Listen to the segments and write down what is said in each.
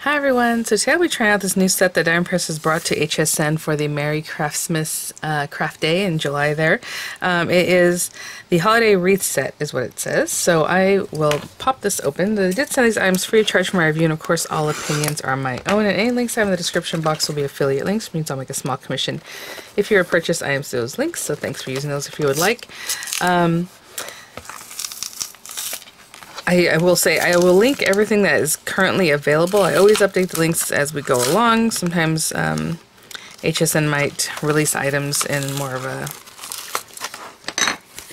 Hi everyone, so today I'll be trying out this new set that Diamond Press has brought to HSN for the Merry Craftsmiths Craft Day in July there. It is the Holiday Wreath set is what it says, so I will pop this open. They did send these items free of charge for my review, and of course all opinions are my own, and any links I have in the description box will be affiliate links, which means I'll make a small commission if you're a purchase items to those links, so thanks for using those if you would like. I will say I will link everything that is currently available. I always update the links as we go along. Sometimes HSN might release items in more of a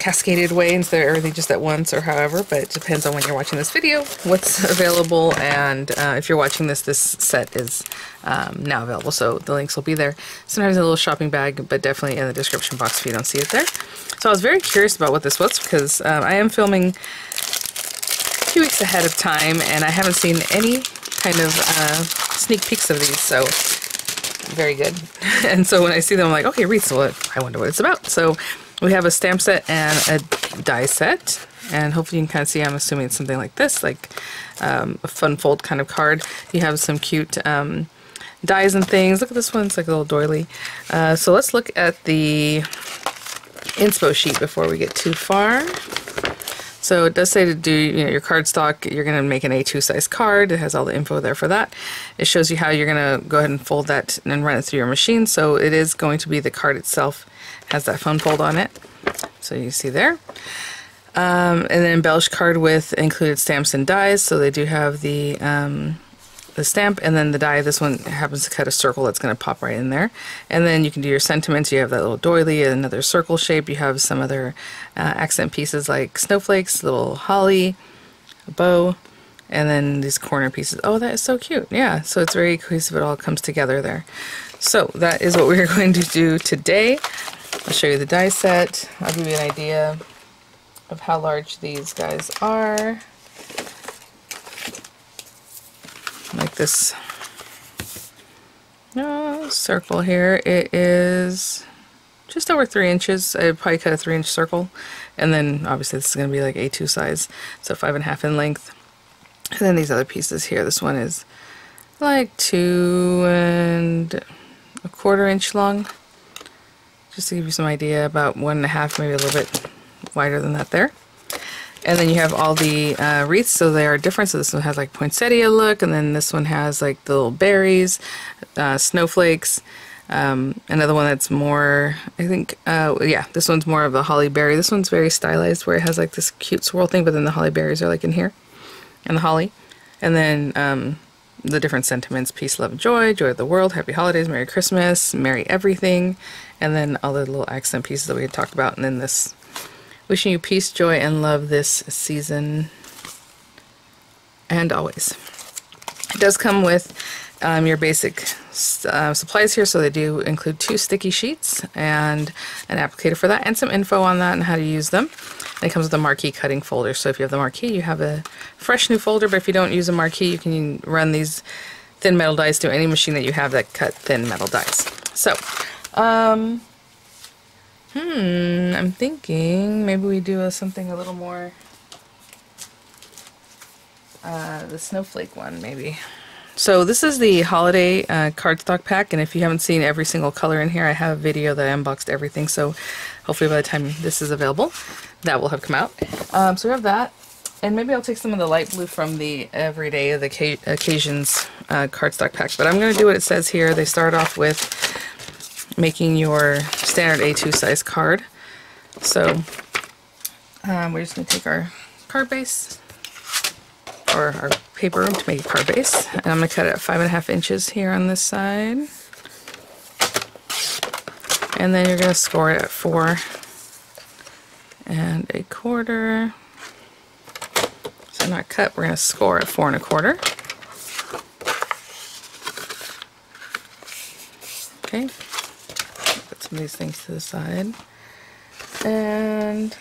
cascaded way instead of everything just at once or however, but it depends on when you're watching this video, what's available, and if you're watching this set is now available, so the links will be there. Sometimes in a little shopping bag, but definitely in the description box if you don't see it there. So I was very curious about what this was because I am filming few weeks ahead of time and I haven't seen any kind of sneak peeks of these, so very good. And so when I see them I'm like, okay, Wreaths, well, I wonder what it's about. So we have a stamp set and a die set, and hopefully you can kind of see, I'm assuming it's something like this, like a fun fold kind of card. You have some cute dies and things. Look at this one, it's like a little doily. So let's look at the inspo sheet before we get too far. So it does say to do, your cardstock, you're going to make an A2 size card. It has all the info there for that. It shows you how you're going to go ahead and fold that and run it through your machine. So it is going to be the card itself has that fun fold on it. So you see there. And then embellished card with included stamps and dies. So they do have the stamp and then the die. This one happens to cut a circle that's going to pop right in there. And then you can do your sentiments. You have that little doily, another circle shape. You have some other accent pieces like snowflakes, little holly, a bow, and then these corner pieces. Oh, that is so cute. Yeah, so it's very cohesive. It all comes together there. So that is what we're going to do today. I'll show you the die set. I'll give you an idea of how large these guys are. Like this circle here, it is just over 3 inches. I'd probably cut a 3-inch circle, and then obviously this is going to be like A2 size, so 5.5 in length. And then these other pieces here, this one is like 2.25 inch long, just to give you some idea, about 1.5, maybe a little bit wider than that there. And then you have all the wreaths, so they are different. So this one has like poinsettia look, and then this one has like the little berries, snowflakes. Another one that's more, I think, yeah, this one's more of a holly berry. This one's very stylized, where it has like this cute swirl thing, but then the holly berries are like in here, and the holly. And then the different sentiments: peace, love, and joy, joy of the world, happy holidays, Merry Christmas, Merry everything, and then all the little accent pieces that we had talked about, and then this. Wishing you peace, joy, and love this season and always. It does come with your basic supplies here, so they do include 2 sticky sheets and an applicator for that, and some info on that and how to use them. And it comes with a marquee cutting folder, so if you have the marquee, you have a fresh new folder, but if you don't use a marquee, you can run these thin metal dies to any machine that you have that cut thin metal dies. So, I'm thinking maybe we do something a little more, the snowflake one maybe. So this is the holiday cardstock pack, and if you haven't seen every single color in here, I have a video that I unboxed everything, so hopefully by the time this is available, that will have come out. So we have that, and maybe I'll take some of the light blue from the Everyday of the Occasions cardstock pack, but I'm going to do what it says here. They start off with making your standard A2 size card. So we're just going to take our card base, or our paper to make a card base, and I'm going to cut it at 5.5 inches here on this side, and then you're going to score it at 4.25. So not cut, we're going to score at 4.25. Okay. Some of these things to the side, and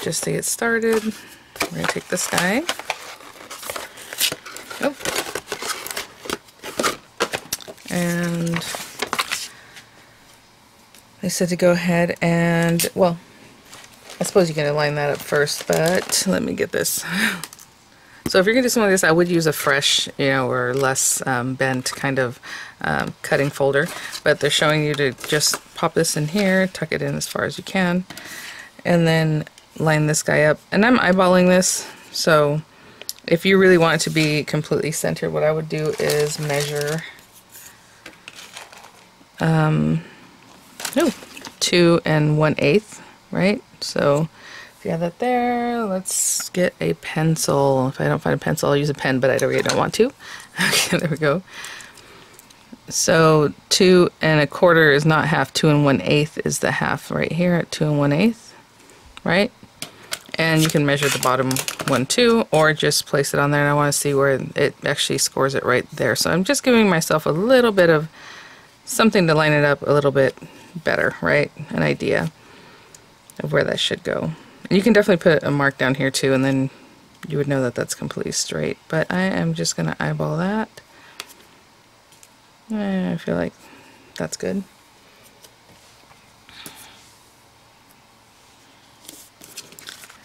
just to get started, we're going to take this guy. Oh. And they said to go ahead and, well, I suppose you can align that up first, but let me get this So if you're gonna do something like this, I would use a fresh, you know, or less bent kind of cutting folder, but they're showing you to just pop this in here, tuck it in as far as you can, and then line this guy up. And I'm eyeballing this, so if you really want it to be completely centered, what I would do is measure 2 1/8, right? So if you have that there, let's get a pencil. If I don't find a pencil, I'll use a pen, but I really don't want to. Okay, there we go. So 2 1/4 is not half, 2 1/8 is the half right here at 2 1/8, right? And you can measure the bottom one too, or just place it on there, and I want to see where it actually scores it right there. So I'm just giving myself a little bit of something to line it up a little bit better, right? An idea of where that should go. And you can definitely put a mark down here too, and then you would know that that's completely straight. But I am just going to eyeball that. And I feel like that's good.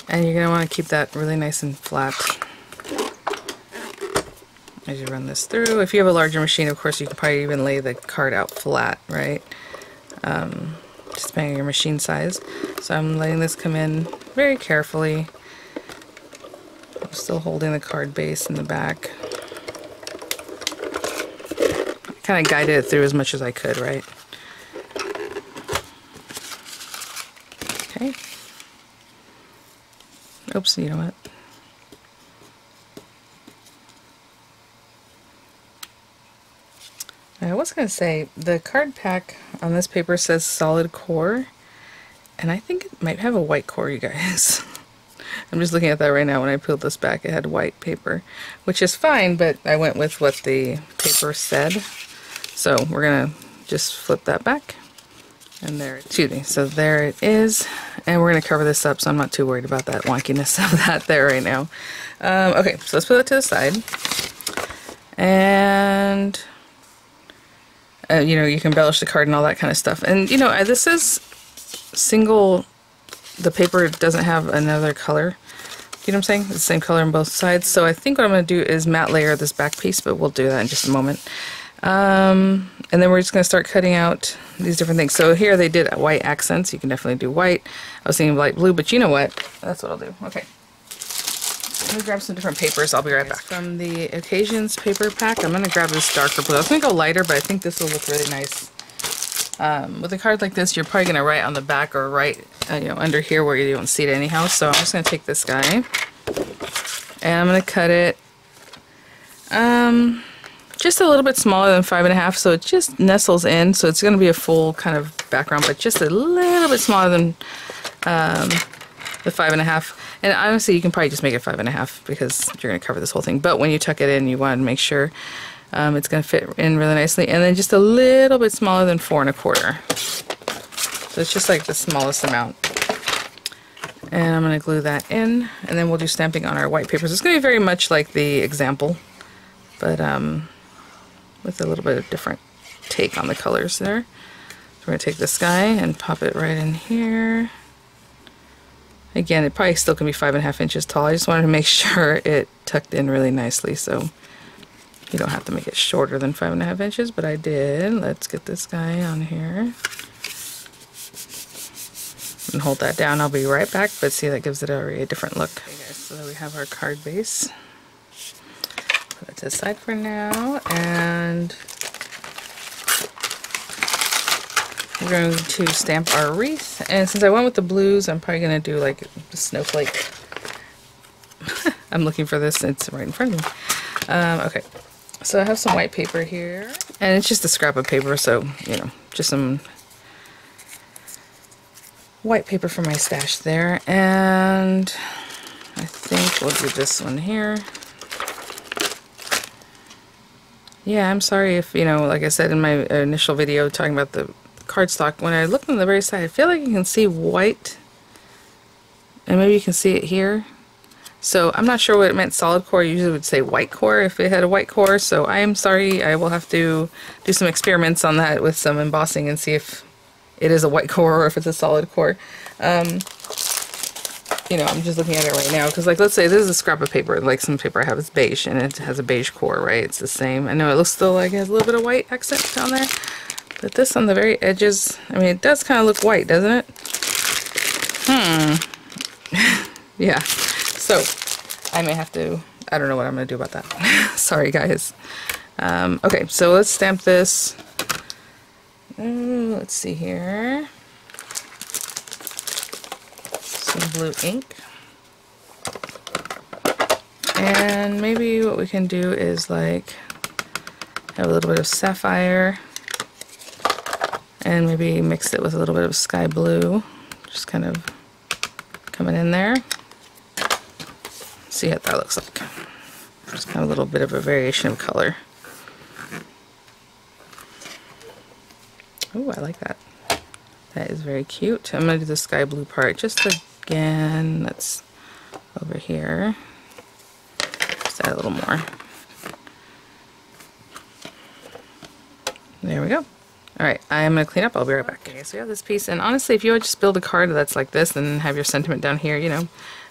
And you're going to want to keep that really nice and flat as you run this through. If you have a larger machine, of course, you can probably even lay the card out flat, right? Just depending on your machine size. So I'm letting this come in very carefully. I'm still holding the card base in the back. Kind of guided it through as much as I could, right? Okay. Oops, you know what? I was going to say, the card pack on this paper says solid core, and I think it might have a white core, you guys. I'm just looking at that right now. When I peeled this back, it had white paper, which is fine, but I went with what the paper said. So we're going to just flip that back. And there, excuse me, so there it is, and we're going to cover this up, so I'm not too worried about that wonkiness of that there right now. Okay, so let's put that to the side, and you know, you can embellish the card and all that kind of stuff. And you know, this is single, the paper doesn't have another color, you know what I'm saying? It's the same color on both sides, so I think what I'm going to do is matte layer this back piece, but we'll do that in just a moment. And then we're just going to start cutting out these different things. So here they did white accents. You can definitely do white. I was thinking light blue, but you know what? That's what I'll do. Okay. Let me grab some different papers. I'll be right back. From the Occasions paper pack, I'm going to grab this darker blue. I was going to go lighter, but I think this will look really nice. With a card like this, you're probably going to write on the back or write you know, under here where you don't see it anyhow. So I'm just going to take this guy, and I'm going to cut it just a little bit smaller than 5 1/2, so it just nestles in. So it's going to be a full kind of background, but just a little bit smaller than the 5 1/2. And honestly, you can probably just make it 5 1/2 because you're going to cover this whole thing. But when you tuck it in, you want to make sure it's going to fit in really nicely. And then just a little bit smaller than 4 1/4. So it's just like the smallest amount. And I'm going to glue that in, and then we'll do stamping on our white papers. It's going to be very much like the example, but with a little bit of different take on the colors there. So we're going to take this guy and pop it right in here. Again, it probably still can be 5 1/2 inches tall. I just wanted to make sure it tucked in really nicely, so you don't have to make it shorter than 5 1/2 inches, but I did. Let's get this guy on here. And hold that down. I'll be right back, but see, that gives it already a different look. Okay guys, so we have our card base. Put it to the side for now, and we're going to stamp our wreath. And since I went with the blues, I'm probably going to do like a snowflake. I'm looking for this, it's right in front of me. Okay, so I have some white paper here, and it's just a scrap of paper, so you know, just some white paper for my stash there. And I think we'll do this one here. Yeah, I'm sorry if, you know, like I said in my initial video talking about the cardstock, when I look on the very side, I feel like you can see white, and maybe you can see it here. So I'm not sure what it meant solid core. I usually would say white core if it had a white core, so I am sorry. I will have to do some experiments on that with some embossing and see if it is a white core or if it's a solid core. you know, I'm just looking at it right now because, like, let's say this is a scrap of paper. Like, some paper I have is beige and it has a beige core, right? It's the same. I know it looks still like it has a little bit of white accent down there, but this on the very edges, I mean, it does kind of look white, doesn't it? Yeah. So I may have to, I don't know what I'm going to do about that. Sorry, guys. Okay, so let's stamp this. Let's see here. Some blue ink. And maybe what we can do is like have a little bit of sapphire and maybe mix it with a little bit of sky blue. Just kind of coming in there. See what that looks like. Just kind of a little bit of a variation of color. Oh, I like that. That is very cute. I'm going to do the sky blue part just again. That's over here. Just add a little more. There we go. Alright, I'm going to clean up. I'll be right back. Okay, so we have this piece, and honestly, if you would just build a card that's like this and have your sentiment down here, you know,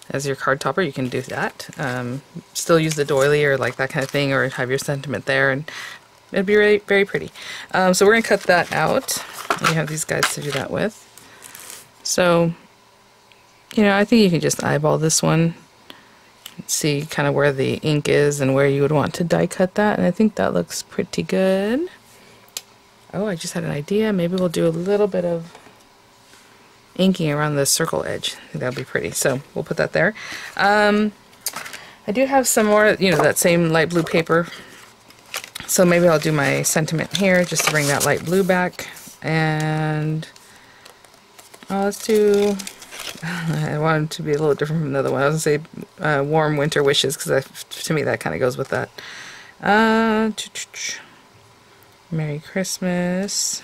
as your card topper, you can do that. Still use the doily or like that kind of thing, or have your sentiment there, and it'd be really very pretty. So we're going to cut that out. You have these guys to do that with. So, you know, I think you can just eyeball this one. See kind of where the ink is and where you would want to die cut that, and I think that looks pretty good. Oh, I just had an idea. Maybe we'll do a little bit of inking around the circle edge. I think that'll be pretty. So we'll put that there. I do have some more, you know, that same light blue paper. So maybe I'll do my sentiment here just to bring that light blue back. And let's do, I want it to be a little different from the other one. I was going to say warm winter wishes, because to me that kind of goes with that. Merry Christmas.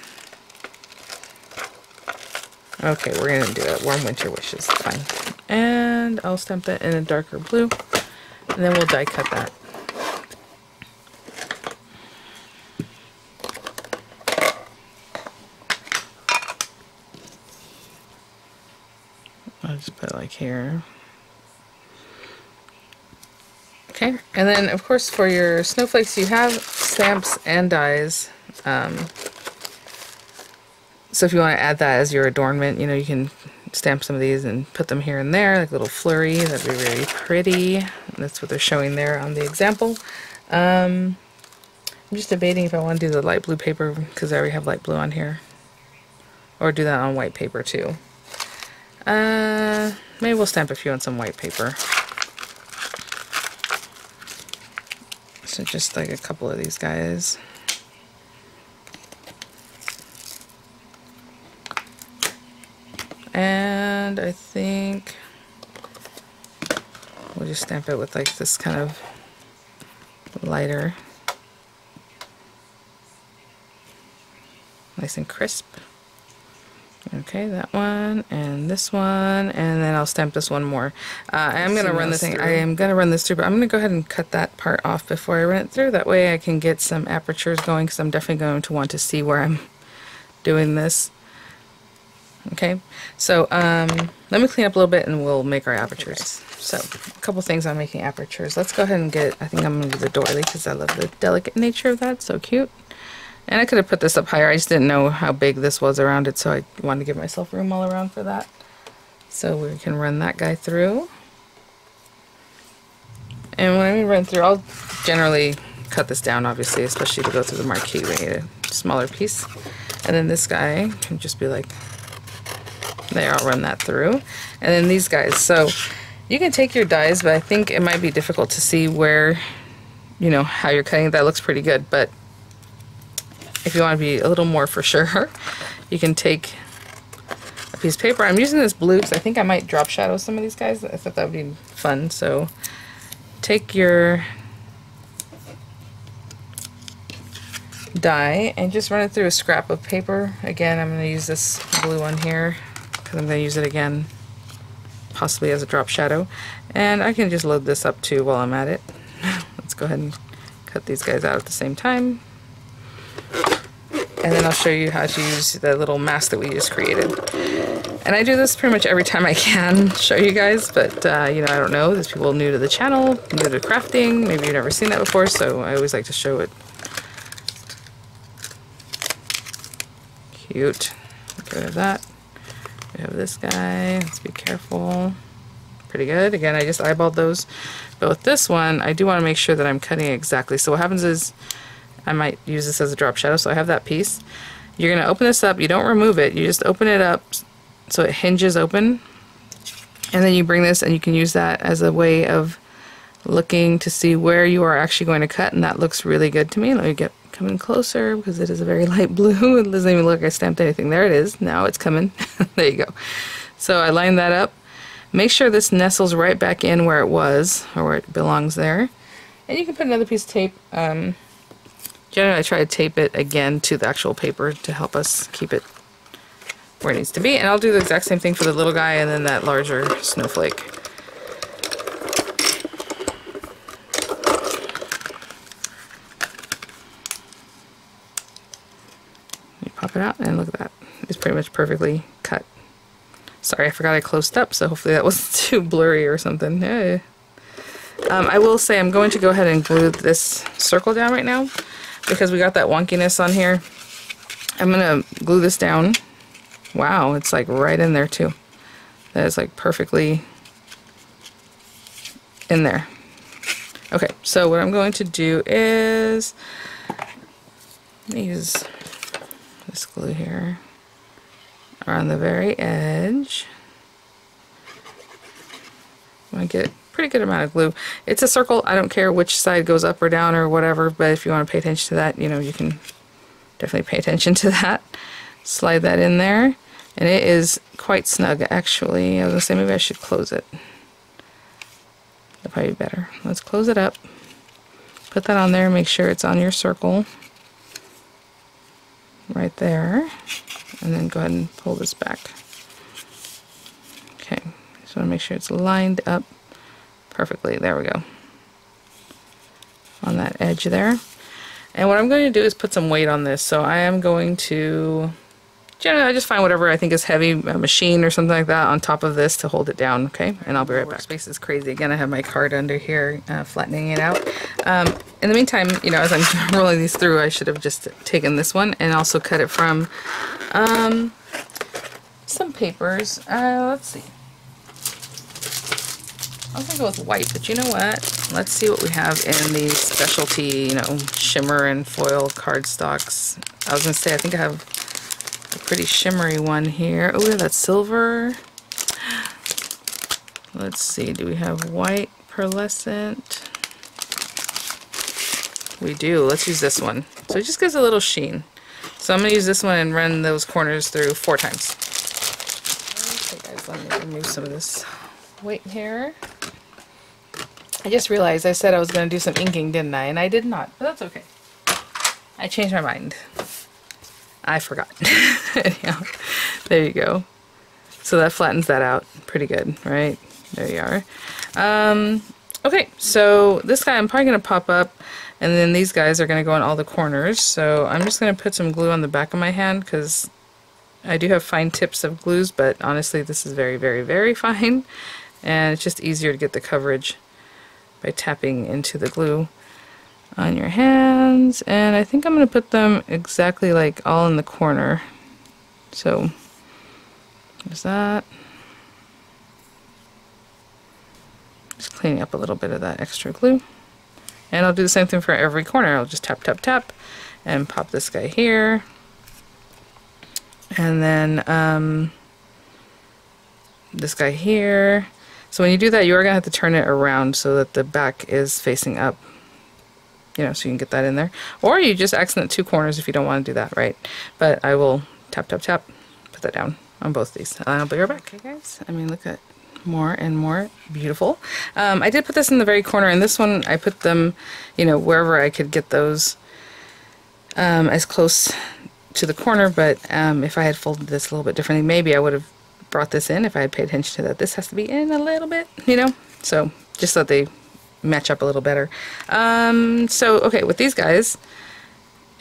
Okay, we're going to do it. Warm winter wishes. Fine. And I'll stamp that in a darker blue. And then we'll die cut that. I'll just put it like here. Okay, and then of course for your snowflakes you have stamps and dies. So if you want to add that as your adornment, you know, you can stamp some of these and put them here and there, like a little flurry. That'd be very pretty. And that's what they're showing there on the example. I'm just debating if I want to do the light blue paper, because I already have light blue on here. Or do that on white paper too. Maybe we'll stamp a few on some white paper. So just like a couple of these guys. And I think we'll just stamp it with like this kind of lighter, nice and crisp. Okay, that one and this one, and then I'll stamp this one more. I am going to run this thing. I am going to run this through, but I'm going to go ahead and cut that part off before I run it through. That way I can get some apertures going, because I'm definitely going to want to see where I'm doing this. Okay, so let me clean up a little bit and we'll make our apertures. So a couple things on making apertures. Let's go ahead and get, I think I'm going to do the doily because I love the delicate nature of that. So cute. And I could have put this up higher. I just didn't know how big this was around it, so I wanted to give myself room all around for that. So we can run that guy through. And when I run through, I'll generally cut this down, obviously, especially to go through the marquee. We need a smaller piece. And then this guy can just be like, there, I'll run that through. And then these guys. So you can take your dies, but I think it might be difficult to see where, you know, how you're cutting. That looks pretty good, but if you want to be a little more for sure, you can take a piece of paper. I'm using this blue because I think I might drop shadow some of these guys. I thought that would be fun. So take your die and just run it through a scrap of paper. Again, I'm going to use this blue one here because I'm going to use it again, possibly as a drop shadow. And I can just load this up too while I'm at it. Let's go ahead and cut these guys out at the same time. And then I'll show you how to use the little mask that we just created. And I do this pretty much every time I can show you guys, but you know, I don't know, there's people new to the channel, new to crafting, maybe you've never seen that before, so I always like to show it. Cute. Get rid of that. We have this guy, let's be careful. Pretty good. Again, I just eyeballed those. But with this one, I do want to make sure that I'm cutting it exactly. So what happens is, I might use this as a drop shadow, so I have that piece. You're going to open this up, you don't remove it, you just open it up so it hinges open. And then you bring this and you can use that as a way of looking to see where you are actually going to cut, and that looks really good to me. Let me come in closer because it is a very light blue. It doesn't even look like I stamped anything. There it is. Now it's coming. There you go. So I lined that up. Make sure this nestles right back in where it was, or where it belongs there. And you can put another piece of tape. Generally I try to tape it again to the actual paper to help us keep it where it needs to be. And I'll do the exact same thing for the little guy and then that larger snowflake. You pop it out and look at that. It's pretty much perfectly cut. Sorry, I forgot I closed up, so hopefully that wasn't too blurry or something. Yeah. I will say I'm going to go ahead and glue this circle down right now because we got that wonkiness on here. I'm going to glue this down. Wow, it's like right in there too. That is like perfectly in there. Okay, so what I'm going to do is, let me use this glue here around the very edge. I'm going to get a pretty good amount of glue. It's a circle. I don't care which side goes up or down or whatever, but if you want to pay attention to that, you know, you can definitely pay attention to that. Slide that in there, and it is quite snug actually. I was going to say maybe I should close it. That'd probably be better. Let's close it up. Put that on there, make sure it's on your circle. Right there. And then go ahead and pull this back. Okay, just want to make sure it's lined up perfectly. There we go. On that edge there. And what I'm going to do is put some weight on this. So I am going to, generally I just find whatever I think is heavy, a machine or something like that on top of this to hold it down, okay? And I'll be right back. Workspace is crazy. Again, I have my card under here, flattening it out. In the meantime, you know, as I'm rolling these through, I should have just taken this one and also cut it from some papers. Let's see. I was gonna go with white, but you know what? Let's see what we have in these specialty, you know, shimmer and foil cardstocks. I was gonna say, I think I have a pretty shimmery one here. Oh, we have that silver. Let's see, do we have white pearlescent? We do. Let's use this one. So it just gives a little sheen. So I'm gonna use this one and run those corners through 4 times. Okay guys, let me remove some of this white here. I just realized I said I was going to do some inking, didn't I? And I did not, but that's okay. I changed my mind. I forgot. Anyhow, there you go. So that flattens that out pretty good, right? There you are. Okay, so this guy I'm probably going to pop up, and then these guys are going to go in all the corners. So I'm just going to put some glue on the back of my hand because I do have fine tips of glues, but honestly this is very, very, very fine. And it's just easier to get the coverage by tapping into the glue on your hands. And I think I'm going to put them exactly like all in the corner. So there's that. Just cleaning up a little bit of that extra glue. And I'll do the same thing for every corner. I'll just tap, tap, tap and pop this guy here. And then this guy here. So when you do that, you are going to have to turn it around so that the back is facing up, you know, so you can get that in there. Or you just accent 2 corners if you don't want to do that, right? But I will tap, tap, tap, put that down on both these. I'll be right back. Okay, guys, I mean, look at more and more beautiful. I did put this in the very corner, and this one I put them, you know, wherever I could get those as close to the corner, but if I had folded this a little bit differently, maybe I would have brought this in if I had paid attention to that. This has to be in a little bit, you know, so just so that they match up a little better. So okay, with these guys,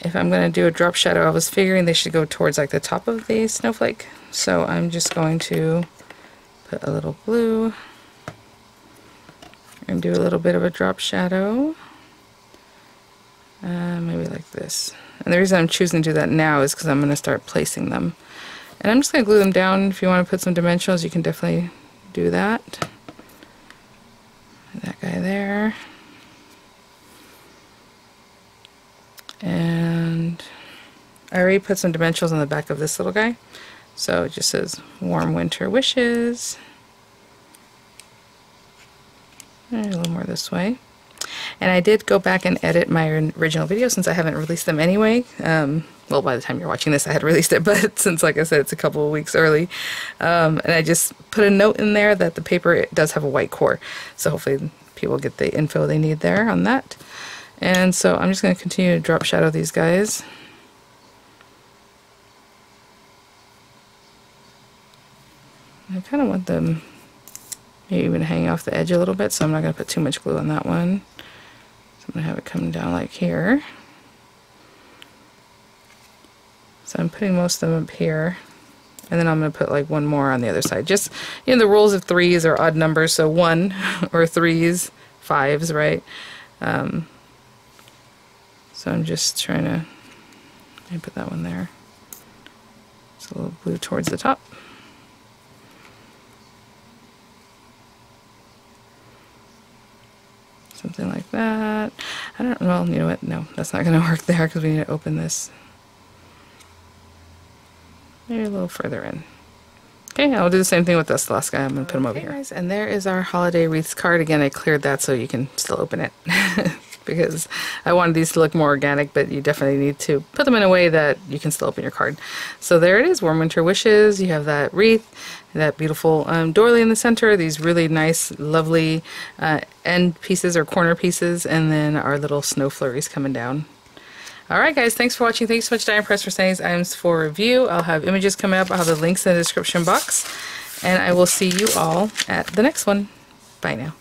if I'm going to do a drop shadow, I was figuring they should go towards like the top of the snowflake. So I'm just going to put a little blue and do a little bit of a drop shadow. Maybe like this. And the reason I'm choosing to do that now is because I'm going to start placing them. And I'm just going to glue them down. If you want to put some dimensionals, you can definitely do that. That guy there. And I already put some dimensionals on the back of this little guy. So it just says Warm Winter Wishes. And a little more this way. And I did go back and edit my original video since I haven't released them anyway. Well, by the time you're watching this, I had released it, but since, like I said, it's a couple of weeks early. And I just put a note in there that the paper, it does have a white core. So hopefully people get the info they need there on that. And so I'm just going to continue to drop shadow these guys. I kind of want them maybe even hanging off the edge a little bit, so I'm not going to put too much glue on that one. So I'm going to have it come down like here. So I'm putting most of them up here, and then I'm going to put like one more on the other side. Just, you know, the rules of threes are odd numbers, so 1 or 3s, 5s, right? So I'm just trying to put that one there. Just a little blue towards the top. Something like that. I don't know, well, you know what? No, that's not going to work there because we need to open this. Maybe a little further in. Okay, I'll do the same thing with this last guy. I'm going to put him over here. Guys, and there is our holiday wreaths card. Again, I cleared that so you can still open it because I wanted these to look more organic, but you definitely need to put them in a way that you can still open your card. So there it is, Warm Winter Wishes. You have that wreath, that beautiful doily in the center, these really nice, lovely end pieces or corner pieces, and then our little snow flurries coming down. Alright guys, thanks for watching. Thanks so much, Diane Press, for sending these items for review. I'll have images coming up. I'll have the links in the description box. And I will see you all at the next one. Bye now.